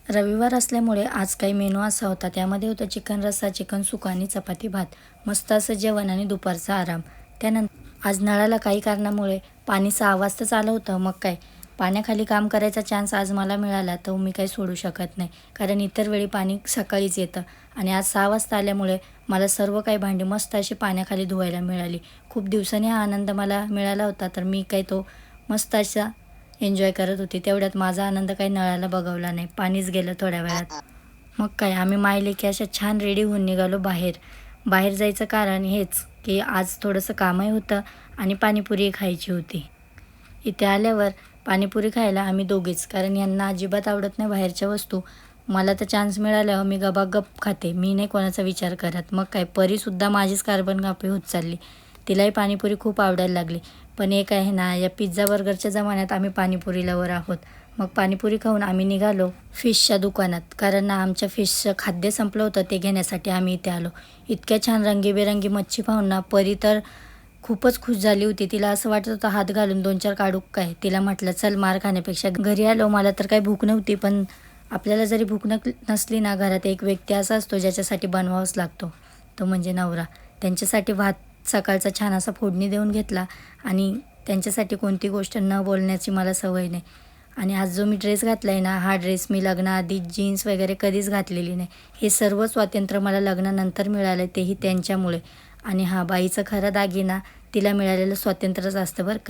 रविवार असल्यामुळे आज काही मेनू असा होता. त्यामध्ये होतं चिकन रस्सा, चिकन सुका आणि चपाती भात. मस्त असं जेवण आणि दुपारचा आराम. त्यानंतर आज नळाला काही कारणामुळे पाणी 6 वाजताच आलं होतं. मग काय पाण्याखाली काम करायचा चान्स आज मला मिळाला तर मी काही सोडू शकत नाही. कारण इतर वेळी पाणी सकाळीच येतं आणि आज 6 वाजता आल्यामुळे मला सर्व काही भांडी मस्त अशी पाण्याखाली धुवायला मिळाली. खूप दिवसांनी हा आनंद मला मिळाला होता, तर मी काही तो मस्त असा एन्जॉय करत होती. तेवढ्यात माझा आनंद काही नळाला बघवला नाही. पाणीच गेलं थोड्या वेळात. मग काय आम्ही मायलेकी अशा छान रेडी होऊन निघालो बाहेर. बाहेर जायचं कारण हेच की आज थोडंसं कामही होतं आणि पाणीपुरी खायची होती. इथे आल्यावर पाणीपुरी खायला आम्ही दोघीच, कारण यांना अजिबात आवडत नाही बाहेरच्या वस्तू. मला तर चान्स मिळाल्यावर मी गबागप खाते. मी नाही कोणाचा विचार करत. मग काय परीसुद्धा माझीच कार्बन कॉपी होत चालली. तिलाही पाणीपुरी खूप आवडायला लागली. पण एक आहे ना, या पिझ्झा बर्गरच्या जमान्यात आम्ही पाणीपुरी लवर आहोत. मग पाणीपुरी खाऊन आम्ही निघालो फिशच्या दुकानात, कारण ना आमच्या फिशचं खाद्य संपलं होतं. ते घेण्यासाठी आम्ही इथे आलो. इतक्या छान रंगीबेरंगी मच्छी पाहून ना परी तर खूपच खुश झाली होती. तिला असं वाटत होतं हात घालून 2-4 काढू काय. तिला म्हटलं चल मार खाण्यापेक्षा घरी आलो. मला तर काही भूक नव्हती, पण आपल्याला जरी भूक नसली ना, घरात एक व्यक्ती असा असतो ज्याच्यासाठी बनवावाच लागतो, तो म्हणजे नवरा. त्यांच्यासाठी भात सकाळचा छान असा फोडणी देऊन घेतला आणि त्यांच्यासाठी कोणती गोष्ट न बोलण्याची मला सवय नाही. आणि आज जो मी ड्रेस घातला आहे ना, हा ड्रेस मी लग्नाआधी जीन्स वगैरे कधीच घातलेली नाही. हे सर्व स्वातंत्र्य मला लग्नानंतर मिळालं, तेही त्यांच्यामुळे. आणि हा बाईचं खरा दागिना तिला मिळालेलं स्वातंत्र्यच असतं बरं का.